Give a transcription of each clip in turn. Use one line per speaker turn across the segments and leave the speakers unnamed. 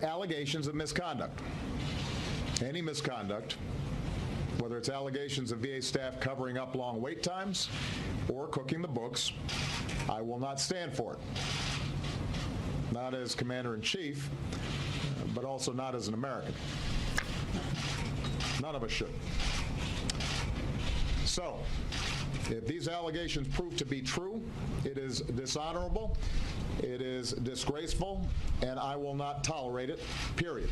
Allegations of misconduct. Any misconduct, whether it's allegations of VA staff covering up long wait times or cooking the books, I will not stand for it. Not as Commander-in-Chief, but also not as an American. None of us should. So, if these allegations prove to be true, it is dishonorable, it is disgraceful, and I will not tolerate it, period.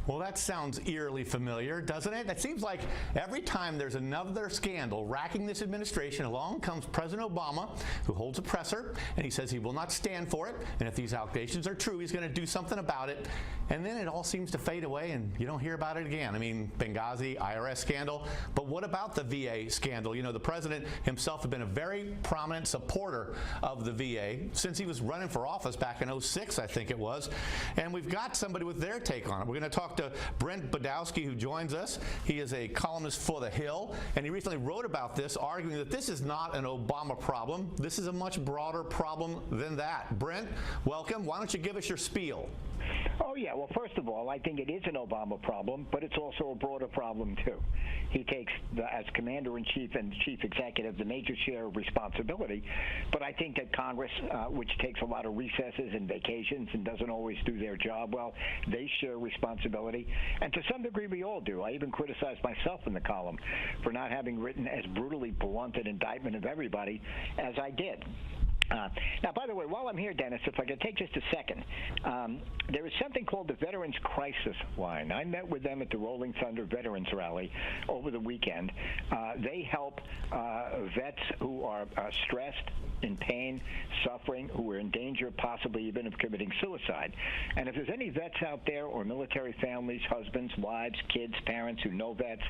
Well, that sounds eerily familiar, doesn't it? It seems like every time there's another scandal racking this administration, along comes President Obama, who holds a presser, and he says he will not stand for it, and if these allegations are true, he's going to do something about it, and then it all seems to fade away, and you don't hear about it again. I mean, Benghazi, IRS scandal, but what about the VA scandal? You know, the president himself had been a very prominent supporter of the VA since he was running for office back in '06, I think it was, and we've got somebody with their take on it. We're going to talk to Brent Budowski, who joins us. He is a columnist for The Hill, and he recently wrote about this, arguing that this is not an Obama problem. This is a much broader problem than that. Brent, welcome. Why don't you give us your spiel?
Oh, yeah. Well, first of all, I think it is an Obama problem, but it's also a broader problem, too. He takes, as Commander-in-Chief and Chief Executive, the major share of responsibility. But I think that Congress, which takes a lot of recesses and vacations and doesn't always do their job well, they share responsibility. And to some degree, we all do. I even criticized myself in the column for not having written as brutally blunt an indictment of everybody as I did. Now, by the way, while I'm here, Dennis, if I could take just a second, there is something called the Veterans Crisis Line. I met with them at the Rolling Thunder Veterans Rally over the weekend. They help vets who are stressed, in pain, suffering, who are in danger possibly even of committing suicide. And if there's any vets out there or military families, husbands, wives, kids, parents who know vets,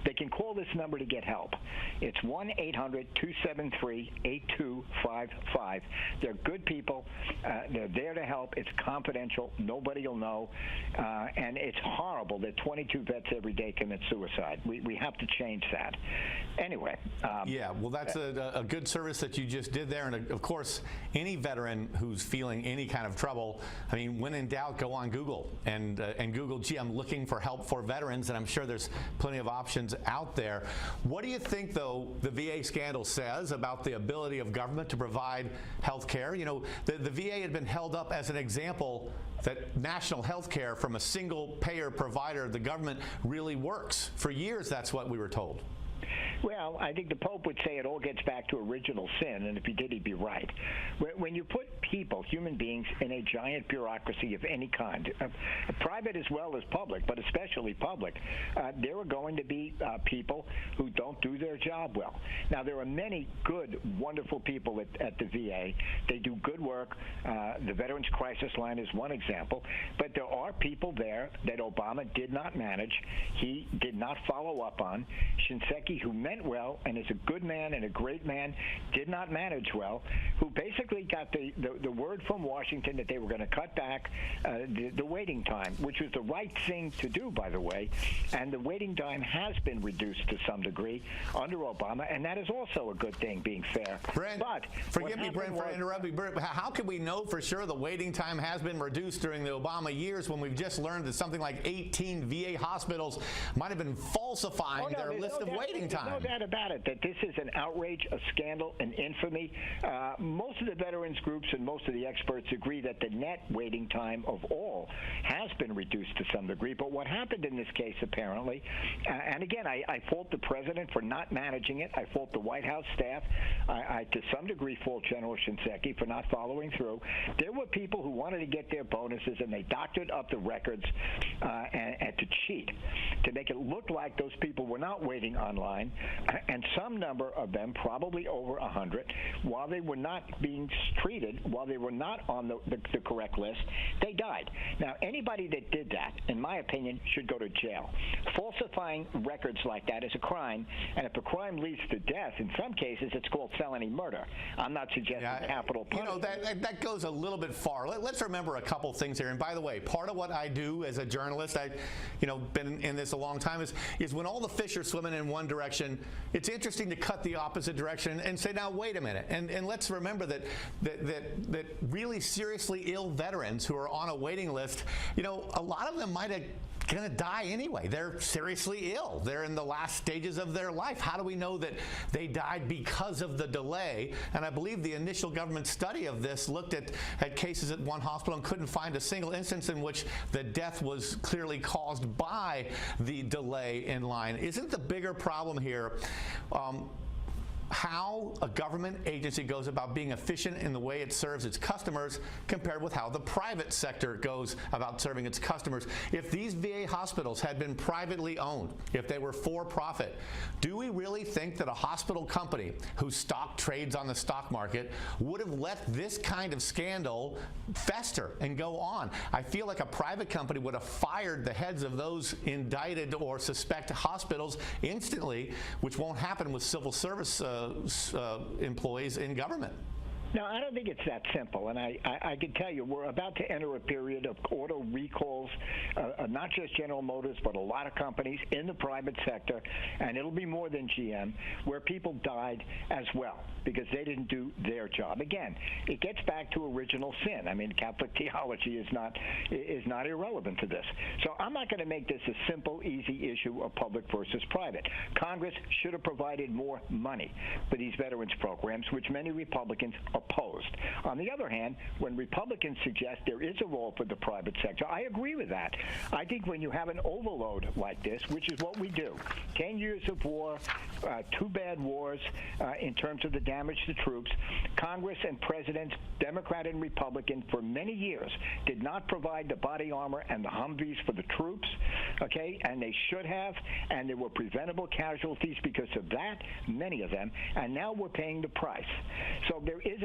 they can call this number to get help. It's 1-800-273-8255. They're good people. They're there to help. It's confidential. Nobody will know. And it's horrible that 22 vets every day commit suicide. We have to change that. Anyway.
Yeah, well, that's a good service that you just did there. And, of course, any veteran who's feeling any kind of trouble, I mean, when in doubt, go on Google and Google, gee, I'm looking for help for veterans, and I'm sure there's plenty of options out there. What do you think, though, the VA scandal says about the ability of government to provide health care? You know, the VA had been held up as an example that national health care from a single-payer provider, the government, really works. For years, that's what we were told.
Well, I think the Pope would say it all gets back to original sin, and if he did, he'd be right. When you put people, human beings, in a giant bureaucracy of any kind, private as well as public, but especially public, there are going to be people who don't do their job well. Now, there are many good, wonderful people at the VA. They do good work. The Veterans Crisis Line is one example, but there are people there that Obama did not manage. He did not follow up on. Shinseki, who meant well and is a good man and a great man, did not manage well, who basically got the word from Washington that they were going to cut back the waiting time, which was the right thing to do, by the way, and the waiting time has been reduced to some degree under Obama, and that is also a good thing, being fair.
Brent, but forgive me, Brent, for interrupting. Brent, how can we know for sure the waiting time has been reduced during the Obama years when we've just learned that something like 18 VA hospitals might have been falsifying their list of waiting time?
No doubt about it, that this is an outrage, a scandal, an infamy. Most of the veterans groups and most of the experts agree that the net waiting time of all has been reduced to some degree. But what happened in this case, apparently, and again, I fault the president for not managing it. I fault the White House staff. I to some degree, fault General Shinseki for not following through. There were people who wanted to get their bonuses, and they doctored up the records and to cheat, to make it look like those people were not waiting online, and some number of them, probably over 100, while they were not being treated, while they were not on the correct list, they died. Now, anybody that did that, in my opinion, should go to jail. Falsifying records like that is a crime, and if a crime leads to death, in some cases, it's called felony murder. I'm not suggesting capital punishment.
You know, that goes a little bit far. Let's remember a couple things here. And by the way, part of what I do as a journalist, I've been in this a long time, is when all the fish are swimming in one direction, direction, it's interesting to cut the opposite direction and say, now, wait a minute. And let's remember that really seriously ill veterans who are on a waiting list, you know, a lot of them might have going to die anyway. They're seriously ill. They're in the last stages of their life. How do we know that they died because of the delay? And I believe the initial government study of this looked at cases at one hospital and couldn't find a single instance in which the death was clearly caused by the delay in line. Isn't the bigger problem here how a government agency goes about being efficient in the way it serves its customers compared with how the private sector goes about serving its customers? If these VA hospitals had been privately owned, if they were for profit, do we really think that a hospital company whose stock trades on the stock market would have let this kind of scandal fester and go on? I feel like a private company would have fired the heads of those indicted or suspect hospitals instantly, which won't happen with civil service employees in government.
No, I don't think it's that simple, and I can tell you we're about to enter a period of auto recalls, not just General Motors, but a lot of companies in the private sector, and it'll be more than GM, where people died as well because they didn't do their job. Again, it gets back to original sin. I mean, Catholic theology is not irrelevant to this. So I'm not going to make this a simple, easy issue of public versus private. Congress should have provided more money for these veterans programs, which many Republicans opposed. On the other hand, when Republicans suggest there is a role for the private sector, I agree with that. I think when you have an overload like this, which is what we do, 10 years of war, 2 bad wars in terms of the damage to troops, Congress and presidents, Democrat and Republican, for many years did not provide the body armor and the Humvees for the troops, okay, and they should have, and there were preventable casualties because of that, many of them, and now we're paying the price. So there is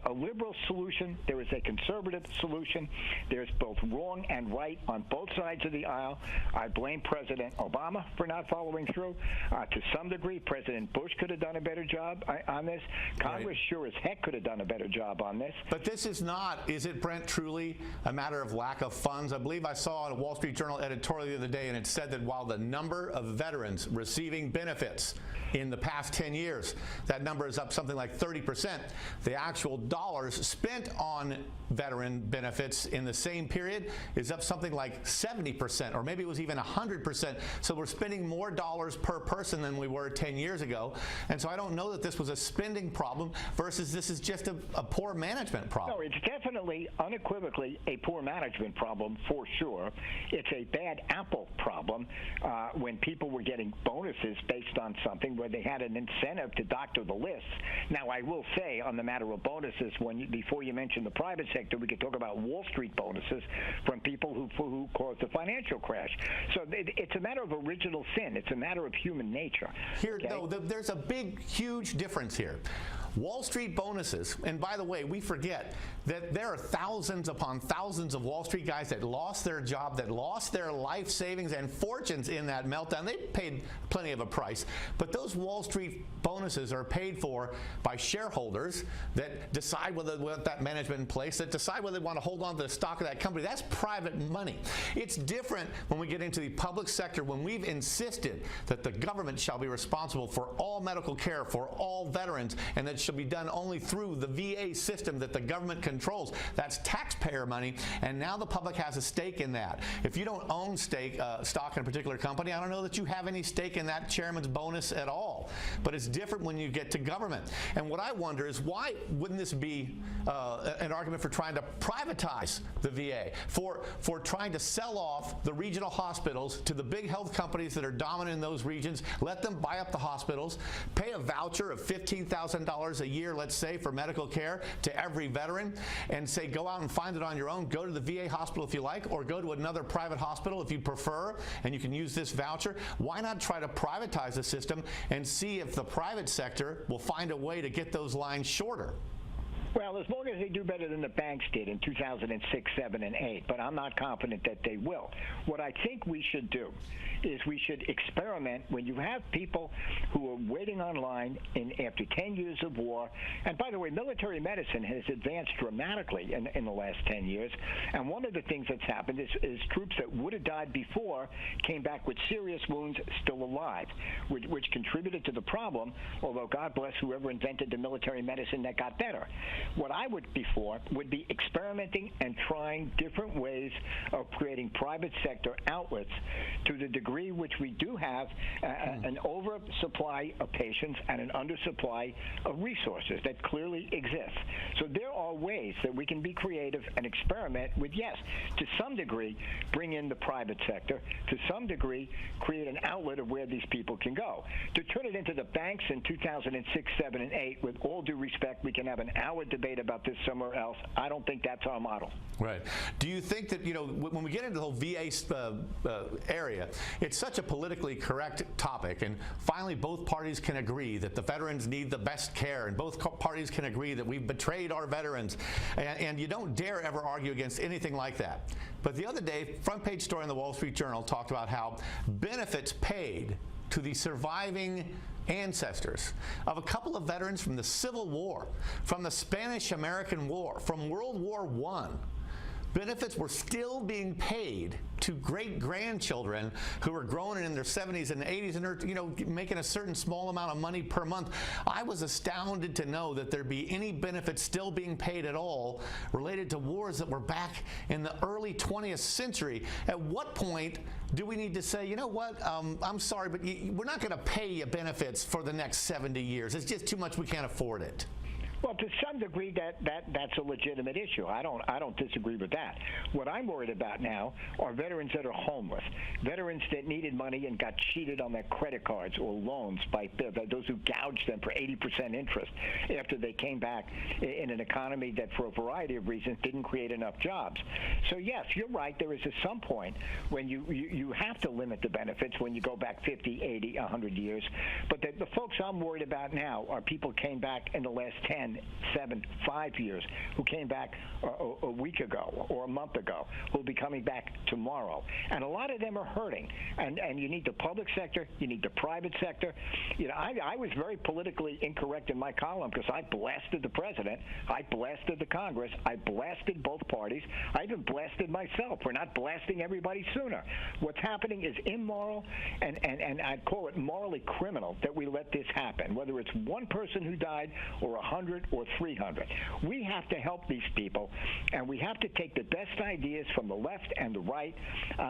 a liberal solution. There is a conservative solution. There's both wrong and right on both sides of the aisle. I blame President Obama for not following through. To some degree, President Bush could have done a better job on this. Congress sure as heck could have done a better job on this.
But this is not, is it, Brent, truly a matter of lack of funds? I believe I saw a Wall Street Journal editorial the other day, and it said that while the number of veterans receiving benefits in the past 10 years, that number is up something like 30%. The actual dollars spent on veteran benefits in the same period is up something like 70%, or maybe it was even 100%. So we're spending more dollars per person than we were 10 years ago. And so I don't know that this was a spending problem versus this is just a poor management problem.
No, it's definitely, unequivocally, a poor management problem for sure. It's a bad apple problem when people were getting bonuses based on something where they had an incentive to doctor the lists. Now, I will say on the matter of bonuses, before you mention the private sector, we could talk about Wall Street bonuses from people who caused the financial crash. So it's a matter of original sin. It's a matter of human nature.
Here, okay? No, there's a big, huge difference here. Wall Street bonuses, and by the way, we forget that there are thousands upon thousands of Wall Street guys that lost their job, that lost their life savings and fortunes in that meltdown. They paid plenty of a price. But those Wall Street bonuses are paid for by shareholders that decide whether they want that management in place, that decide whether they want to hold on to the stock of that company. That's private money. It's different when we get into the public sector, when we've insisted that the government shall be responsible for all medical care for all veterans, and that shall be done only through the VA system that the government controls. That's taxpayer money, and now the public has a stake in that. If you don't own stock in a particular company, I don't know that you have any stake in that chairman's bonus at all. But it's different when you get to government. And what I wonder is, why wouldn't this be an argument for trying to privatize the VA, for trying to sell off the regional hospitals to the big health companies that are dominant in those regions, let them buy up the hospitals, pay a voucher of $15,000 a year, let's say, for medical care to every veteran, and say, go out and find it on your own. Go to the VA hospital if you like, or go to another private hospital if you prefer, and you can use this voucher. Why not try to privatize the system and see if the private sector will find a way to get those lines shorter?
Well, as long as they do better than the banks did in 2006, 7, and 8, but I'm not confident that they will. What I think we should do is we should experiment when you have people who are waiting online after 10 years of war. And by the way, military medicine has advanced dramatically in the last 10 years. And one of the things that's happened is troops that would have died before came back with serious wounds still alive, which contributed to the problem, although God bless whoever invented the military medicine that got better. What I would be for would be experimenting and trying different ways of creating private sector outlets to the degree which we do have an oversupply of patients and an undersupply of resources that clearly exists. So there are ways that we can be creative and experiment with, yes, to some degree, bring in the private sector, to some degree, create an outlet of where these people can go. To turn it into the banks in 2006, 7, and 8, with all due respect, we can have an hour debate about this somewhere else. I don't think that's our model.
Right. Do you think that, when we get into the whole VA area, it's such a politically correct topic, and finally both parties can agree that the veterans need the best care, and both parties can agree that we've betrayed our veterans, and you don't dare ever argue against anything like that. But the other day, front page story in the Wall Street Journal talked about how benefits paid to the surviving ancestors of a couple of veterans from the Civil War, from the Spanish-American War, from World War I, benefits were still being paid to great-grandchildren who were grown in their 70s and 80s and are, making a certain small amount of money per month. I was astounded to know that there'd be any benefits still being paid at all related to wars that were back in the early 20th century. At what point do we need to say, you know what, I'm sorry, but we're not going to pay you benefits for the next 70 years. It's just too much. We can't afford it.
Well, to some degree, that's a legitimate issue. I don't disagree with that. What I'm worried about now are veterans that are homeless, veterans that needed money and got cheated on their credit cards or loans by those who gouged them for 80% interest after they came back in an economy that, for a variety of reasons, didn't create enough jobs. So yes, you're right. There is at some point when you have to limit the benefits when you go back 50, 80, 100 years. But the folks I'm worried about now are people who came back in the last 10, 7, 5 years, who came back a week ago or a month ago, who will be coming back tomorrow. And a lot of them are hurting. And you need the public sector, you need the private sector. I was very politically incorrect in my column because I blasted the president, I blasted the Congress, I blasted both parties, I even blasted myself for not blasting everybody sooner. What's happening is immoral, and I'd call it morally criminal that we let this happen, whether it's one person who died or 100 or 300. We have to help these people, and we have to take the best ideas from the left and the right.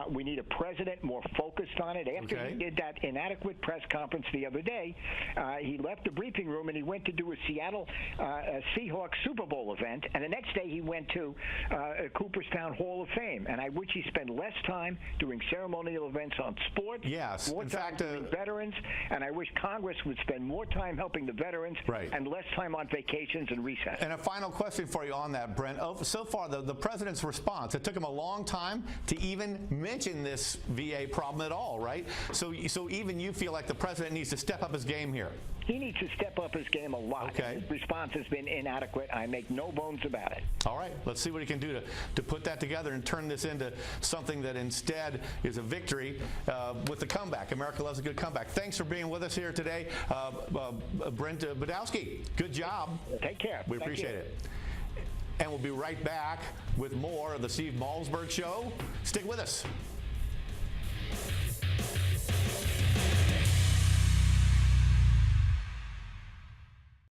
We need a president more focused on it. After he did that inadequate press conference the other day, he left the briefing room and he went to do a Seattle Seahawks Super Bowl event, and the next day he went to Cooperstown Hall of Fame. And I wish he spent less time doing ceremonial events on sports, more time doing veterans, and I wish Congress would spend more time helping the veterans and less time on vacations and recess.
And a final question for you on that, Brent. So far, the president's response, it took him a long time to even mention this VA problem at all, right? So even you feel like the president needs to step up his game here.
He needs to step up his game a lot.
Okay.
His response has been inadequate. I make no bones about it.
All right. Let's see what he can do to put that together and turn this into something that instead is a victory with the comeback. America loves a good comeback. Thanks for being with us here today, Brent Budowsky. Good job.
Take care.
We appreciate it. And we'll be right back with more of the Steve Malzberg Show. Stick with us.